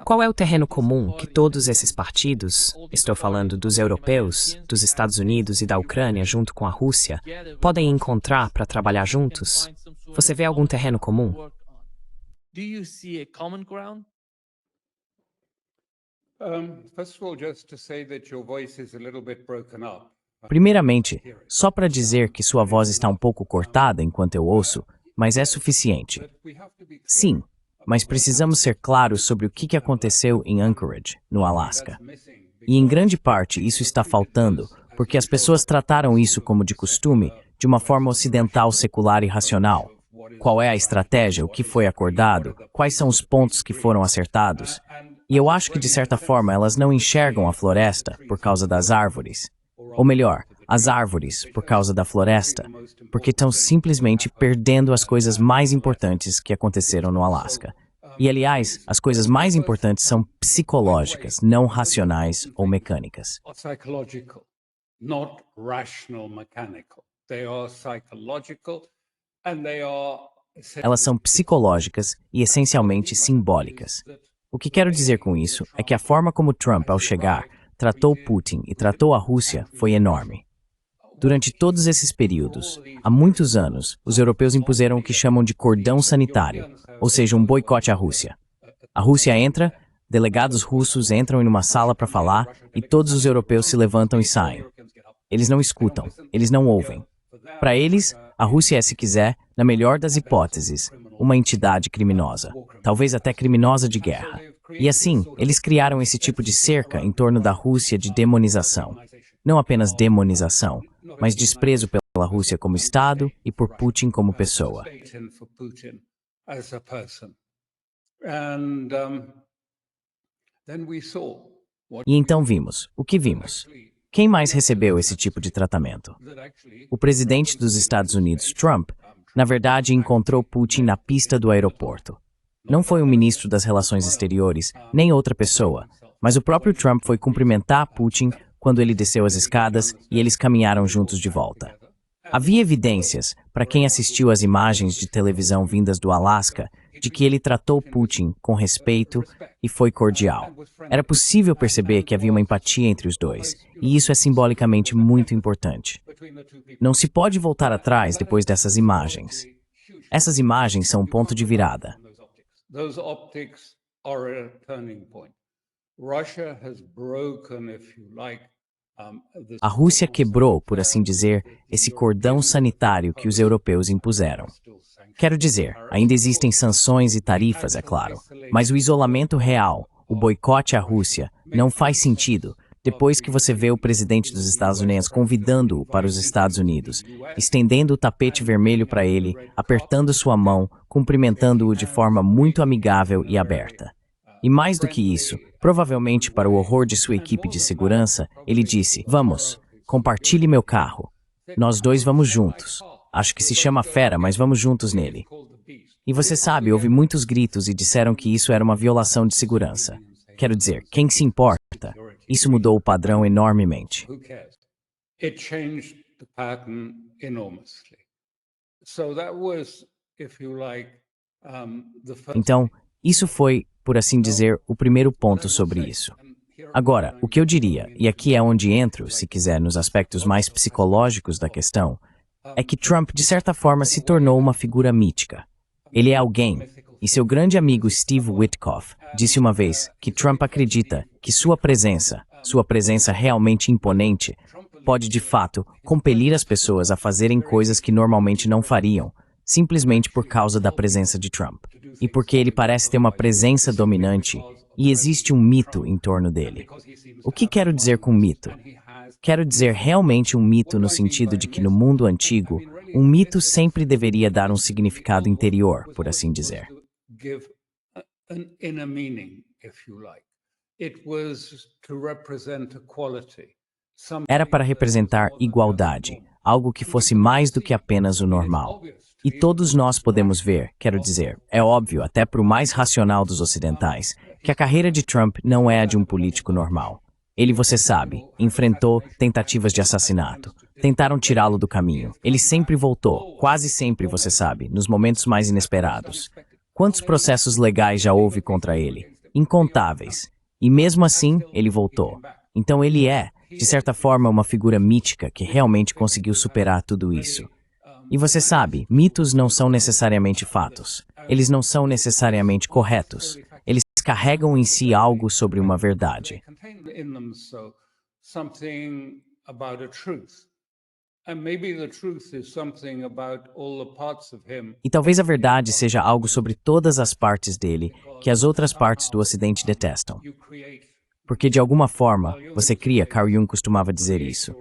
Qual é o terreno comum que todos esses partidos, estou falando dos europeus, dos Estados Unidos e da Ucrânia junto com a Rússia, podem encontrar para trabalhar juntos? Você vê algum terreno comum? First of all, just to say that your voice is a little bit broken up. Primeiramente, só para dizer que sua voz está um pouco cortada enquanto eu ouço, mas é suficiente. Sim, mas precisamos ser claros sobre o que aconteceu em Anchorage, no Alasca. E em grande parte isso está faltando, porque as pessoas trataram isso como de costume, de uma forma ocidental, secular e racional. Qual é a estratégia, o que foi acordado, quais são os pontos que foram acertados. E eu acho que, de certa forma, elas não enxergam a floresta por causa das árvores. Ou melhor, as árvores por causa da floresta, porque estão simplesmente perdendo as coisas mais importantes que aconteceram no Alasca. E, aliás, as coisas mais importantes são psicológicas, não racionais ou mecânicas. Psychological, not rational mechanical. They are psychological and they are Elas são psicológicas e essencialmente simbólicas. O que quero dizer com isso é que a forma como Trump, ao chegar, tratou Putin e tratou a Rússia foi enorme. Durante todos esses períodos, há muitos anos, os europeus impuseram o que chamam de cordão sanitário, ou seja, um boicote à Rússia. A Rússia entra, delegados russos entram em uma sala para falar e todos os europeus se levantam e saem. Eles não escutam, eles não ouvem. Para eles, a Rússia é, se quiser, na melhor das hipóteses, uma entidade criminosa, talvez até criminosa de guerra. E assim, eles criaram esse tipo de cerca em torno da Rússia de demonização. Não apenas demonização, mas desprezo pela Rússia como Estado e por Putin como pessoa. E então vimos. O que vimos? Quem mais recebeu esse tipo de tratamento? O presidente dos Estados Unidos, Trump, na verdade encontrou Putin na pista do aeroporto. Não foi o ministro das Relações Exteriores, nem outra pessoa, mas o próprio Trump foi cumprimentar Putin quando ele desceu as escadas e eles caminharam juntos de volta. Havia evidências, para quem assistiu às imagens de televisão vindas do Alasca, de que ele tratou Putin com respeito e foi cordial. Era possível perceber que havia uma empatia entre os dois, e isso é simbolicamente muito importante. Não se pode voltar atrás depois dessas imagens. Essas imagens são um ponto de virada. Those optics are a turning point. Russia has broken, if you like, A Rússia quebrou, por assim dizer, esse cordão sanitário que os europeus impuseram. Quero dizer, ainda existem sanções e tarifas, é claro, mas o isolamento real, o boicote à Rússia, não faz sentido depois que você vê o presidente dos Estados Unidos convidando-o para os Estados Unidos, estendendo o tapete vermelho para ele, apertando sua mão, cumprimentando-o de forma muito amigável e aberta. E mais do que isso, provavelmente para o horror de sua equipe de segurança, ele disse: "Vamos, compartilhe meu carro. Nós dois vamos juntos. Acho que se chama Fera, mas vamos juntos nele." E você sabe, houve muitos gritos e disseram que isso era uma violação de segurança. Quero dizer, quem se importa? Isso mudou o padrão enormemente. It changed the pattern enormously. So that was, if you like, the first. Então, isso foi, por assim dizer, o primeiro ponto sobre isso. Agora, o que eu diria, e aqui é onde entro, se quiser, nos aspectos mais psicológicos da questão, é que Trump, de certa forma, se tornou uma figura mítica. Ele é alguém, e seu grande amigo Steve Witkoff disse uma vez que Trump acredita que sua presença realmente imponente, pode de fato compelir as pessoas a fazerem coisas que normalmente não fariam, simplesmente por causa da presença de Trump. E porque ele parece ter uma presença dominante e existe um mito em torno dele. O que quero dizer com mito? Quero dizer realmente um mito no sentido de que no mundo antigo, um mito sempre deveria dar um significado interior, por assim dizer. Era para representar igualdade, algo que fosse mais do que apenas o normal. E todos nós podemos ver, quero dizer, é óbvio, até para o mais racional dos ocidentais, que a carreira de Trump não é a de um político normal. Ele, você sabe, enfrentou tentativas de assassinato. Tentaram tirá-lo do caminho. Ele sempre voltou, quase sempre, você sabe, nos momentos mais inesperados. Quantos processos legais já houve contra ele? Incontáveis. E mesmo assim, ele voltou. Então ele é, de certa forma, uma figura mítica que realmente conseguiu superar tudo isso. E você sabe, mitos não são necessariamente fatos. Eles não são necessariamente corretos. Eles carregam em si algo sobre uma verdade. E talvez a verdade seja algo sobre todas as partes dele que as outras partes do Ocidente detestam. Porque, de alguma forma, você cria, Carl Jung costumava dizer isso,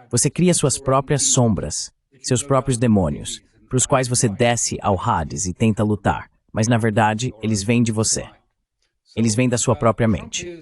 você cria suas próprias sombras, seus próprios demônios, para os quais você desce ao Hades e tenta lutar, mas, na verdade, eles vêm de você. Eles vêm da sua própria mente.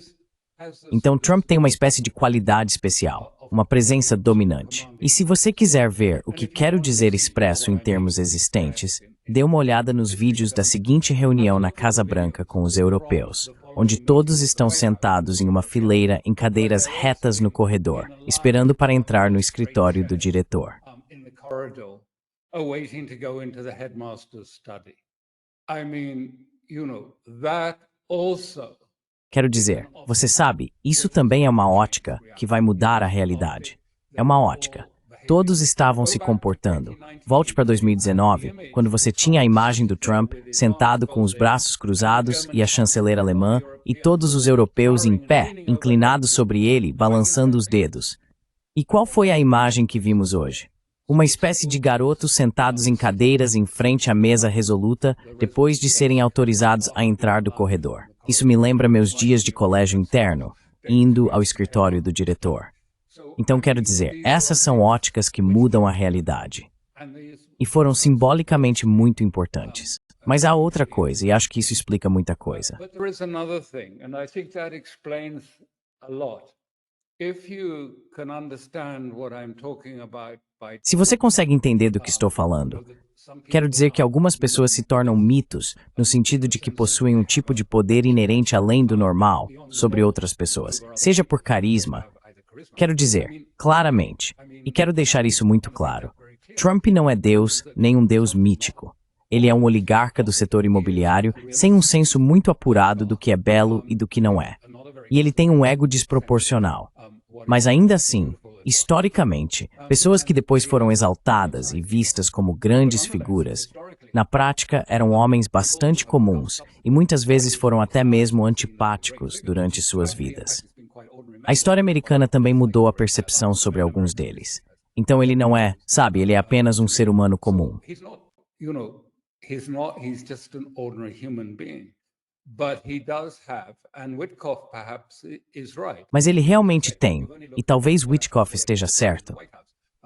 Então, Trump tem uma espécie de qualidade especial, uma presença dominante. E se você quiser ver o que quero dizer expresso em termos existentes, dê uma olhada nos vídeos da seguinte reunião na Casa Branca com os europeus, onde todos estão sentados em uma fileira em cadeiras retas no corredor, esperando para entrar no escritório do diretor. Quero dizer, você sabe, isso também é uma ótica que vai mudar a realidade. É uma ótica. Todos estavam se comportando. Volte para 2019, quando você tinha a imagem do Trump sentado com os braços cruzados e a chanceler alemã e todos os europeus em pé, inclinados sobre ele, balançando os dedos. E qual foi a imagem que vimos hoje? Uma espécie de garotos sentados em cadeiras em frente à mesa resoluta depois de serem autorizados a entrar do corredor. Isso me lembra meus dias de colégio interno, indo ao escritório do diretor. Então quero dizer, essas são óticas que mudam a realidade. E foram simbolicamente muito importantes. Mas há outra coisa, e acho que isso explica muita coisa. Se você consegue entender do que estou falando, quero dizer que algumas pessoas se tornam mitos no sentido de que possuem um tipo de poder inerente além do normal sobre outras pessoas, seja por carisma. Quero dizer, claramente, e quero deixar isso muito claro, Trump não é Deus nem um Deus mítico. Ele é um oligarca do setor imobiliário sem um senso muito apurado do que é belo e do que não é. E ele tem um ego desproporcional. Mas ainda assim, historicamente, pessoas que depois foram exaltadas e vistas como grandes figuras, na prática eram homens bastante comuns e muitas vezes foram até mesmo antipáticos durante suas vidas. A história americana também mudou a percepção sobre alguns deles. Então ele não é, sabe, ele é apenas um ser humano comum. He's just an ordinary human being. But he does have, and Witkoff perhaps is right. Mas ele realmente tem, e talvez Witkoff esteja certo.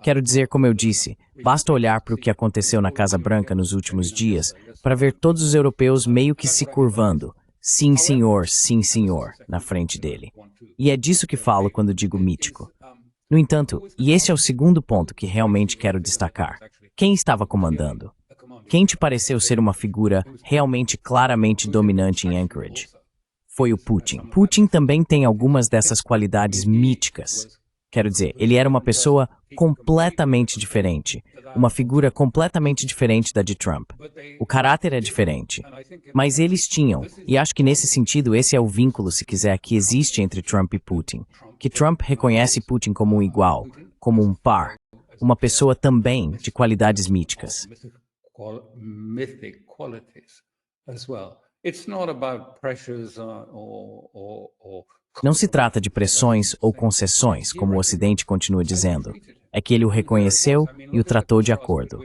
Quero dizer, como eu disse, basta olhar para o que aconteceu na Casa Branca nos últimos dias para ver todos os europeus meio que se curvando, sim senhor, na frente dele. E é disso que falo quando digo mítico. No entanto, e esse é o segundo ponto que realmente quero destacar, quem estava comandando? Quem te pareceu ser uma figura realmente claramente dominante em Anchorage? Foi o Putin. Putin também tem algumas dessas qualidades míticas. Quero dizer, ele era uma pessoa completamente diferente, uma figura completamente diferente da de Trump. O caráter é diferente, mas eles tinham, e acho que nesse sentido esse é o vínculo, se quiser, que existe entre Trump e Putin, que Trump reconhece Putin como um igual, como um par, uma pessoa também de qualidades míticas. Mythic qualities as well. It's not about pressures Não se trata de pressões ou concessões, como o Ocidente continua dizendo. É que ele o reconheceu e o tratou de acordo.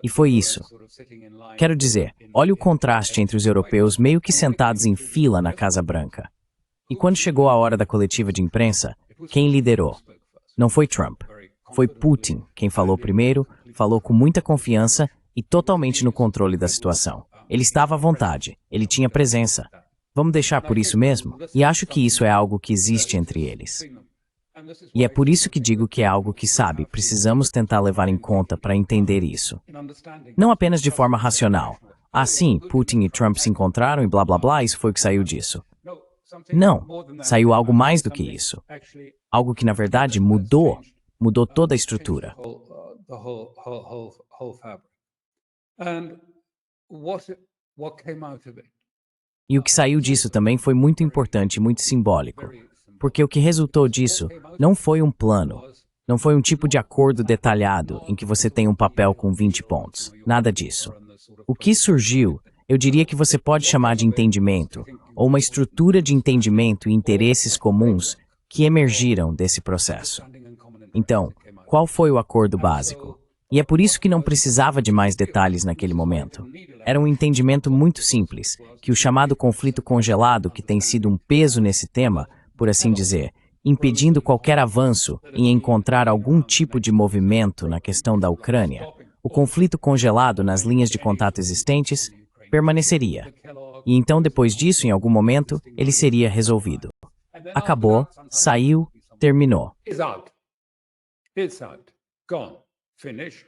E foi isso. Quero dizer, olhe o contraste entre os europeus meio que sentados em fila na Casa Branca. E quando chegou a hora da coletiva de imprensa, quem liderou? Não foi Trump. Foi Putin quem falou primeiro, falou com muita confiança e totalmente no controle da situação. Ele estava à vontade, ele tinha presença. Vamos deixar por isso mesmo? E acho que isso é algo que existe entre eles. E é por isso que digo que é algo que, sabe, precisamos tentar levar em conta para entender isso. Não apenas de forma racional. Ah, sim, Putin e Trump se encontraram e blá blá blá, isso foi o que saiu disso. Não, saiu algo mais do que isso. Algo que, na verdade, mudou toda a estrutura. And what came out of it? E o que saiu disso também foi muito importante e muito simbólico, porque o que resultou disso não foi um plano, não foi um tipo de acordo detalhado em que você tem um papel com 20 pontos, nada disso. O que surgiu, eu diria que você pode chamar de entendimento, ou uma estrutura de entendimento e interesses comuns que emergiram desse processo. Então, qual foi o acordo básico? E é por isso que não precisava de mais detalhes naquele momento. Era um entendimento muito simples, que o chamado conflito congelado, que tem sido um peso nesse tema, por assim dizer, impedindo qualquer avanço em encontrar algum tipo de movimento na questão da Ucrânia, o conflito congelado nas linhas de contato existentes permaneceria. E então, depois disso, em algum momento, ele seria resolvido. Acabou, saiu, terminou. It's out. It's out. Gone. Finish.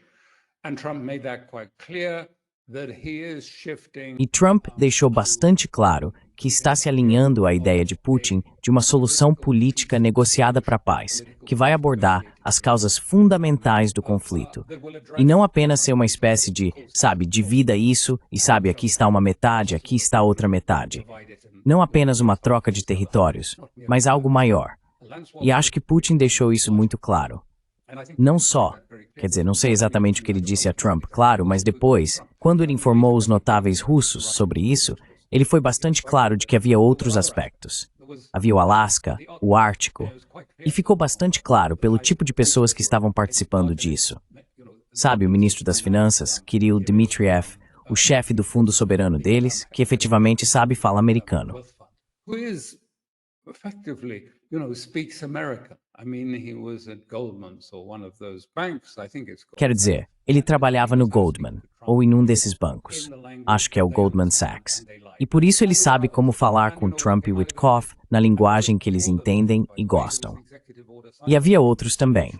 And Trump made that quite clear that he is shifting. E Trump deixou bastante claro que está se alinhando à ideia de Putin de uma solução política negociada para a paz, que vai abordar as causas fundamentais do conflito. E não apenas ser uma espécie de, divida isso e aqui está uma metade, aqui está outra metade. Não apenas uma troca de territórios, mas algo maior. E acho que Putin deixou isso muito claro. Não só, não sei exatamente o que ele disse a Trump, claro, mas depois, quando ele informou os notáveis russos sobre isso, ele foi bastante claro de que havia outros aspectos. Havia o Alasca, o Ártico, e ficou bastante claro pelo tipo de pessoas que estavam participando disso. Sabe, o ministro das Finanças, Kirill Dmitriev, o chefe do fundo soberano deles, que efetivamente fala americano. Who is effectively, speaks American. I mean, he was at Goldman's or one of those banks, I think it's called. Quero dizer, ele trabalhava no Goldman, ou em um desses bancos. Acho que é o Goldman Sachs. E por isso ele sabe como falar com Trump e Witkoff na linguagem que eles entendem e gostam. E havia outros também.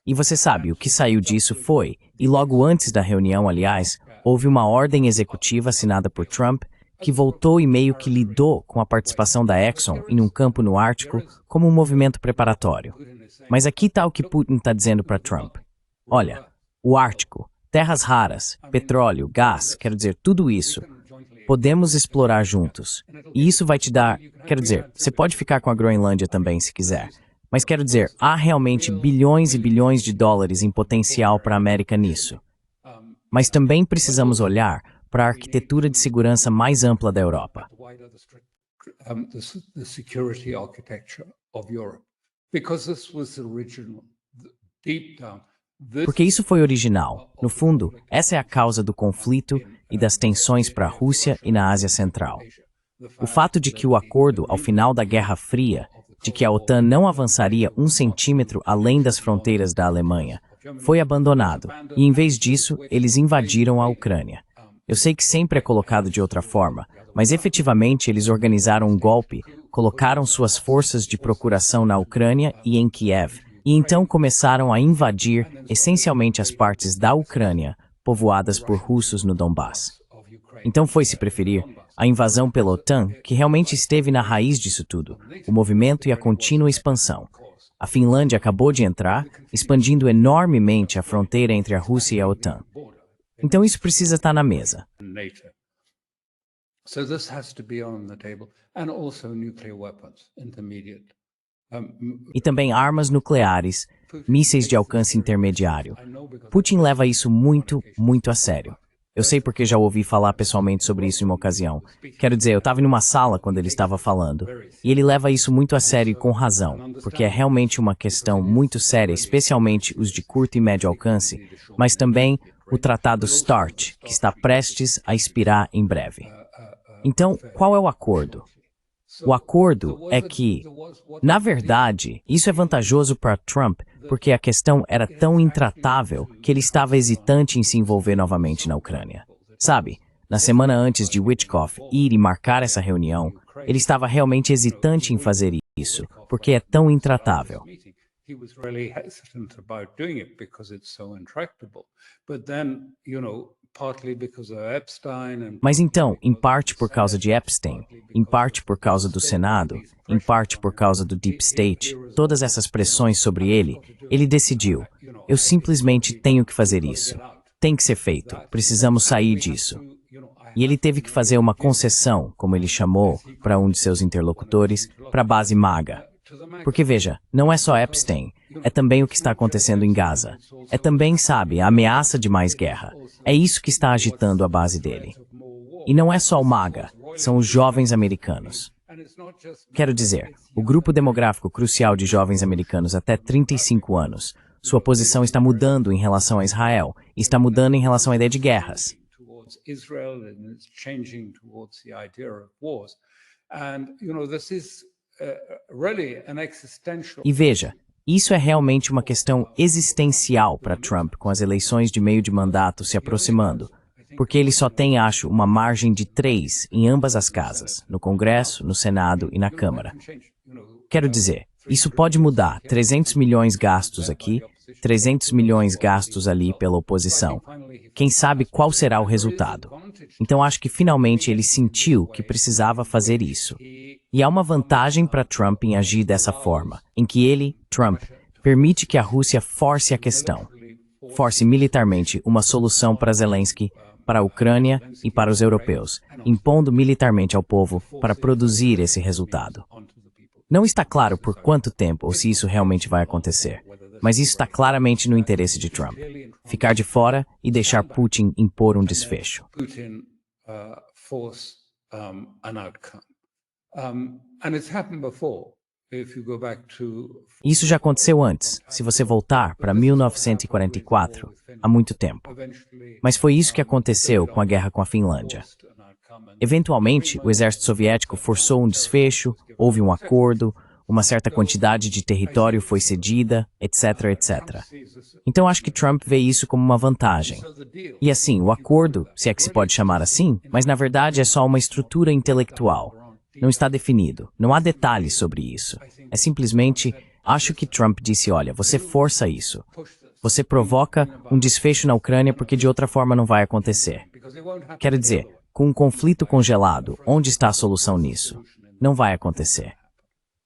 E você sabe, o que saiu disso foi, e logo antes da reunião, aliás, houve uma ordem executiva assinada por Trump que voltou e meio que lidou com a participação da Exxon em um campo no Ártico como um movimento preparatório. Mas aqui está o que Putin está dizendo para Trump. Olha, o Ártico, terras raras, petróleo, gás, quero dizer, tudo isso, podemos explorar juntos. E isso vai te dar, você pode ficar com a Groenlândia também se quiser. Mas quero dizer, há realmente bilhões e bilhões de dólares em potencial para a América nisso. Mas também precisamos olhar para a arquitetura de segurança mais ampla da Europa. The security architecture of Europe. Because this was original, deep down. Porque isso foi original. No fundo, essa é a causa do conflito e das tensões para a Rússia e na Ásia Central. O fato de que o acordo ao final da Guerra Fria, de que a OTAN não avançaria 1 centímetro além das fronteiras da Alemanha, foi abandonado, e em vez disso, eles invadiram a Ucrânia. Eu sei que sempre é colocado de outra forma, mas efetivamente eles organizaram um golpe, colocaram suas forças de procuração na Ucrânia e em Kiev, e então começaram a invadir essencialmente as partes da Ucrânia, povoadas por russos no Donbass. Então foi, se preferir, a invasão pela OTAN que realmente esteve na raiz disso tudo, o movimento e a contínua expansão. A Finlândia acabou de entrar, expandindo enormemente a fronteira entre a Rússia e a OTAN. Então isso precisa estar na mesa. So this has to be on the table, and also nuclear weapons, intermediate. E também armas nucleares, mísseis de alcance intermediário. Putin leva isso muito, muito a sério. Eu sei porque já ouvi falar pessoalmente sobre isso em uma ocasião. Quero dizer, eu estava em uma sala quando ele estava falando. E ele leva isso muito a sério e com razão, porque é realmente uma questão muito séria, especialmente os de curto e médio alcance, mas também o Tratado START, que está prestes a expirar em breve. Então, qual é o acordo? O acordo é que, na verdade, isso é vantajoso para Trump porque a questão era tão intratável que ele estava hesitante em se envolver novamente na Ucrânia. Sabe, na semana antes de Witkoff ir e marcar essa reunião, ele estava realmente hesitante em fazer isso, porque é tão intratável. He was really hesitant about doing it because it's so intractable. But then, partly because of Epstein and... Mas então, em parte por causa de Epstein, em parte por causa do Senado, em parte por causa do Deep State, todas essas pressões sobre ele decidiu, eu simplesmente tenho que fazer isso. Tem que ser feito, precisamos sair disso. E ele teve que fazer uma concessão, como ele chamou, para um de seus interlocutores, para a base MAGA. Porque veja, não é só Epstein, é também o que está acontecendo em Gaza. É também, sabe, a ameaça de mais guerra. É isso que está agitando a base dele. E não é só o MAGA, são os jovens americanos. Quero dizer, o grupo demográfico crucial de jovens americanos até 35 anos, sua posição está mudando em relação a Israel, e está mudando em relação à ideia de guerras. E veja, isso é realmente uma questão existencial para Trump com as eleições de meio de mandato se aproximando, porque ele só tem, acho, uma margem de 3 em ambas as casas, no Congresso, no Senado e na Câmara. Quero dizer, isso pode mudar 300 milhões gastos aqui, 300 milhões gastos ali pela oposição. Quem sabe qual será o resultado? Então acho que finalmente ele sentiu que precisava fazer isso. E há uma vantagem para Trump em agir dessa forma, em que ele, Trump, permite que a Rússia force a questão. Force militarmente uma solução para Zelensky, para a Ucrânia e para os europeus, impondo militarmente ao povo para produzir esse resultado. Não está claro por quanto tempo ou se isso realmente vai acontecer, mas isso está claramente no interesse de Trump. Ficar de fora e deixar Putin impor um desfecho. Isso já aconteceu antes, se você voltar para 1944, há muito tempo. Mas foi isso que aconteceu com a guerra com a Finlândia. Eventualmente, o exército soviético forçou um desfecho, houve um acordo, uma certa quantidade de território foi cedida, etc, etc. Então acho que Trump vê isso como uma vantagem. E assim, o acordo, se é que se pode chamar assim, mas na verdade é só uma estrutura intelectual. Não está definido, não há detalhes sobre isso. É simplesmente, acho que Trump disse, olha, você força isso. Você provoca um desfecho na Ucrânia porque de outra forma não vai acontecer. Quero dizer, com um conflito congelado, onde está a solução nisso? Não vai acontecer.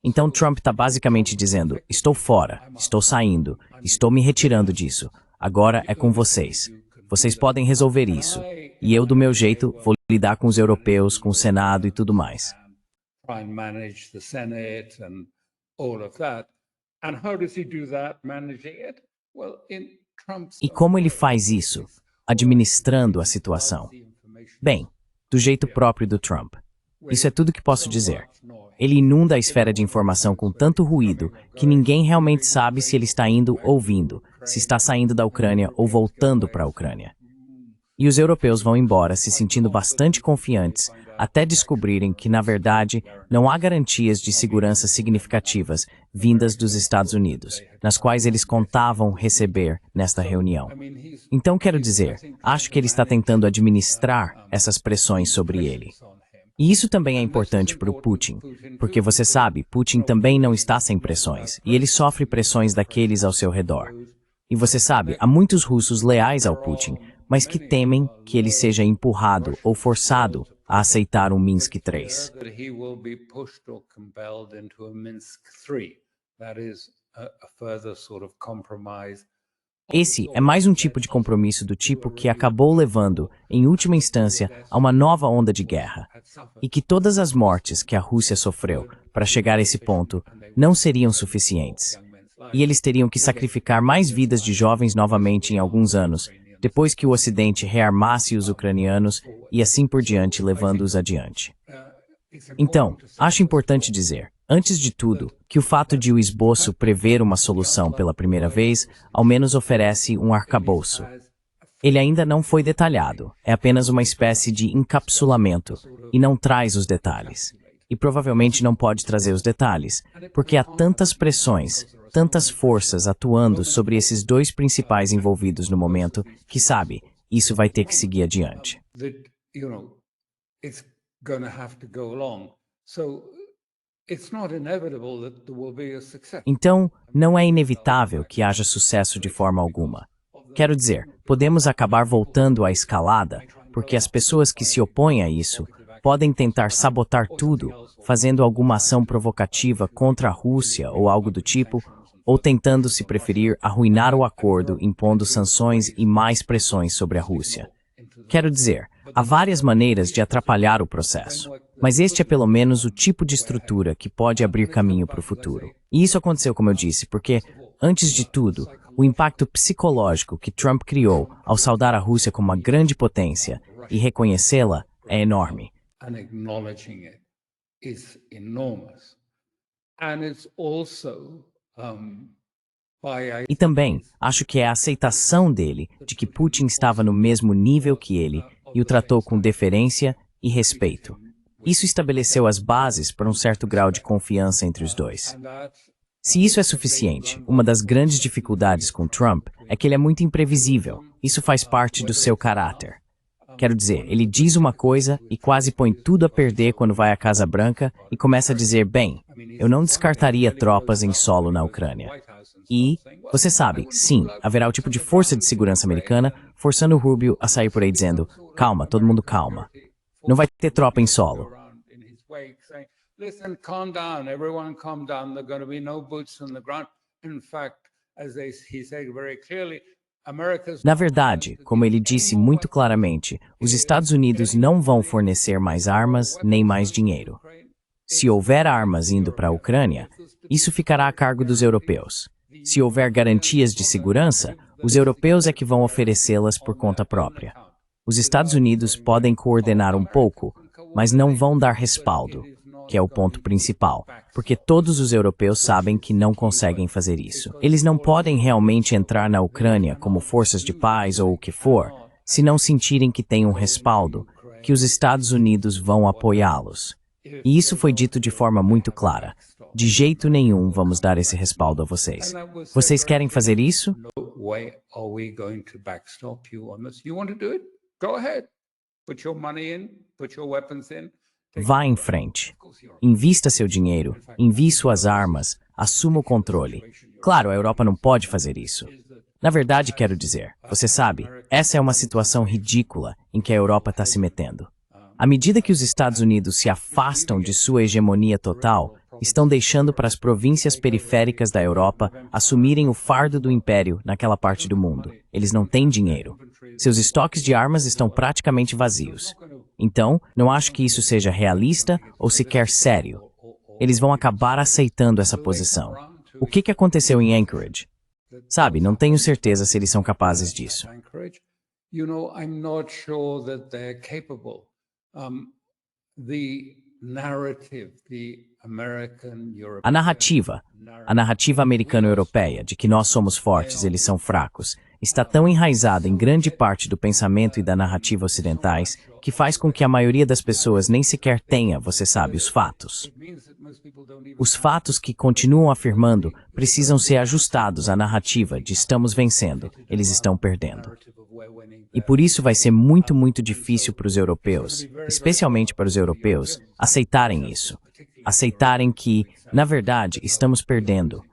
Então Trump está basicamente dizendo, estou fora, estou saindo, estou me retirando disso. Agora é com vocês. Vocês podem resolver isso. E eu, do meu jeito, vou lidar com os europeus, com o Senado e tudo mais. E como ele faz isso? Administrando a situação. Bem, do jeito próprio do Trump. Isso é tudo que posso dizer. Ele inunda a esfera de informação com tanto ruído que ninguém realmente sabe se ele está indo ou vindo, se está saindo da Ucrânia ou voltando para a Ucrânia. E os europeus vão embora se sentindo bastante confiantes até descobrirem que, na verdade, não há garantias de segurança significativas vindas dos Estados Unidos, nas quais eles contavam receber nesta reunião. Então, quero dizer, acho que ele está tentando administrar essas pressões sobre ele. E isso também é importante para o Putin, porque você sabe, Putin também não está sem pressões, e ele sofre pressões daqueles ao seu redor. E você sabe, há muitos russos leais ao Putin, mas que temem que ele seja empurrado ou forçado a aceitar um Minsk III. Esse é mais um tipo de compromisso do tipo que acabou levando, em última instância, a uma nova onda de guerra. E que todas as mortes que a Rússia sofreu para chegar a esse ponto não seriam suficientes. E eles teriam que sacrificar mais vidas de jovens novamente em alguns anos, depois que o Ocidente rearmasse os ucranianos e assim por diante, levando-os adiante. Então, acho importante dizer, antes de tudo, que o fato de o esboço prever uma solução pela primeira vez, ao menos oferece um arcabouço. Ele ainda não foi detalhado, é apenas uma espécie de encapsulamento, e não traz os detalhes. E provavelmente não pode trazer os detalhes, porque há tantas pressões, tantas forças atuando sobre esses dois principais envolvidos no momento, que sabe, isso vai ter que seguir adiante. Então, não é inevitável que haja sucesso de forma alguma. Quero dizer, podemos acabar voltando à escalada, porque as pessoas que se opõem a isso podem tentar sabotar tudo, fazendo alguma ação provocativa contra a Rússia ou algo do tipo, ou tentando, se preferir, arruinar o acordo, impondo sanções e mais pressões sobre a Rússia. Quero dizer, há várias maneiras de atrapalhar o processo. Mas este é pelo menos o tipo de estrutura que pode abrir caminho para o futuro. E isso aconteceu, como eu disse, porque, antes de tudo, o impacto psicológico que Trump criou ao saudar a Rússia como uma grande potência e reconhecê-la é enorme. And acknowledging it is enormous. And it's also E também, acho que é a aceitação dele de que Putin estava no mesmo nível que ele e o tratou com deferência e respeito. Isso estabeleceu as bases para um certo grau de confiança entre os dois. Se isso é suficiente, uma das grandes dificuldades com Trump é que ele é muito imprevisível. Isso faz parte do seu caráter. Quero dizer, ele diz uma coisa e quase põe tudo a perder quando vai à Casa Branca e começa a dizer, bem, eu não descartaria tropas em solo na Ucrânia. E, você sabe, sim, haverá o tipo de força de segurança americana forçando o Rubio a sair por aí dizendo, calma, todo mundo calma. Não vai ter tropa em solo. Listen, calm down, everyone calm down, there are going to be no boots on the ground. In fact, as he said very clearly, Na verdade, como ele disse muito claramente, os Estados Unidos não vão fornecer mais armas nem mais dinheiro. Se houver armas indo para a Ucrânia, isso ficará a cargo dos europeus. Se houver garantias de segurança, os europeus é que vão oferecê-las por conta própria. Os Estados Unidos podem coordenar um pouco, mas não vão dar respaldo, que é o ponto principal, porque todos os europeus sabem que não conseguem fazer isso. Eles não podem realmente entrar na Ucrânia como forças de paz ou o que for, se não sentirem que têm um respaldo, que os Estados Unidos vão apoiá-los. E isso foi dito de forma muito clara. De jeito nenhum vamos dar esse respaldo a vocês. Vocês querem fazer isso? Vá em frente. Invista seu dinheiro, envie suas armas, assuma o controle. Claro, a Europa não pode fazer isso. Na verdade, quero dizer, você sabe, essa é uma situação ridícula em que a Europa está se metendo. À medida que os Estados Unidos se afastam de sua hegemonia total, estão deixando para as províncias periféricas da Europa assumirem o fardo do império naquela parte do mundo. Eles não têm dinheiro. Seus estoques de armas estão praticamente vazios. Então, não acho que isso seja realista ou sequer sério. Eles vão acabar aceitando essa posição. O que aconteceu em Anchorage? Sabe, não tenho certeza se eles são capazes disso. A narrativa americano-europeia de que nós somos fortes, eles são fracos, está tão enraizada em grande parte do pensamento e da narrativa ocidentais que faz com que a maioria das pessoas nem sequer tenha, você sabe, os fatos. Os fatos que continuam afirmando precisam ser ajustados à narrativa de estamos vencendo, eles estão perdendo. E por isso vai ser muito, muito difícil para os europeus, especialmente para os europeus, aceitarem isso. Aceitarem que, na verdade, estamos perdendo.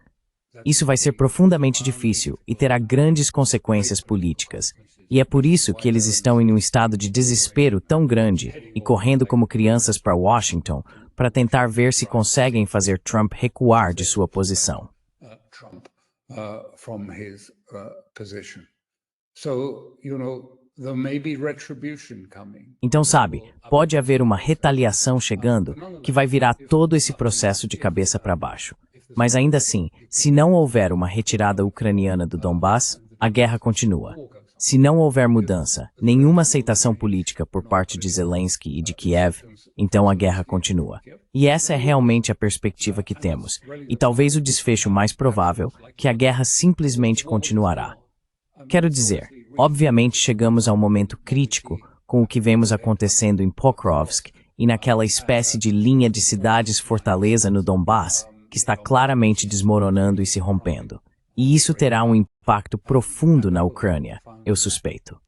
Isso vai ser profundamente difícil e terá grandes consequências políticas. E é por isso que eles estão em um estado de desespero tão grande e correndo como crianças para Washington para tentar ver se conseguem fazer Trump recuar de sua posição. Então, sabe, pode haver uma retaliação chegando que vai virar todo esse processo de cabeça para baixo. Mas ainda assim, se não houver uma retirada ucraniana do Donbass, a guerra continua. Se não houver mudança, nenhuma aceitação política por parte de Zelensky e de Kiev, então a guerra continua. E essa é realmente a perspectiva que temos, e talvez o desfecho mais provável, que a guerra simplesmente continuará. Quero dizer, obviamente chegamos a um momento crítico com o que vemos acontecendo em Pokrovsk e naquela espécie de linha de cidades-fortaleza no Donbass, que está claramente desmoronando e se rompendo. E isso terá um impacto profundo na Ucrânia, eu suspeito.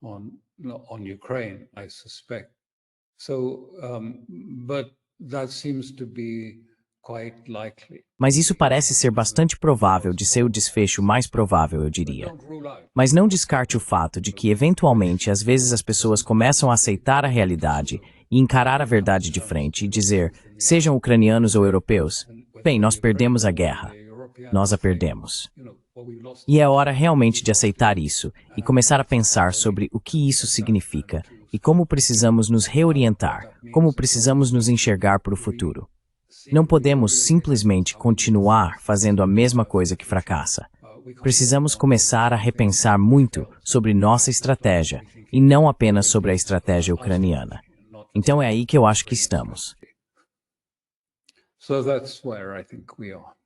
Mas isso parece ser bastante provável de ser o desfecho mais provável, eu diria. Mas não descarte o fato de que, eventualmente, às vezes as pessoas começam a aceitar a realidade e encarar a verdade de frente e dizer, sejam ucranianos ou europeus, bem, nós perdemos a guerra. Nós a perdemos. E é hora realmente de aceitar isso e começar a pensar sobre o que isso significa e como precisamos nos reorientar, como precisamos nos enxergar para o futuro. Não podemos simplesmente continuar fazendo a mesma coisa que fracassa. Precisamos começar a repensar muito sobre nossa estratégia e não apenas sobre a estratégia ucraniana. Então é aí que eu acho que estamos. So that's where I think we are.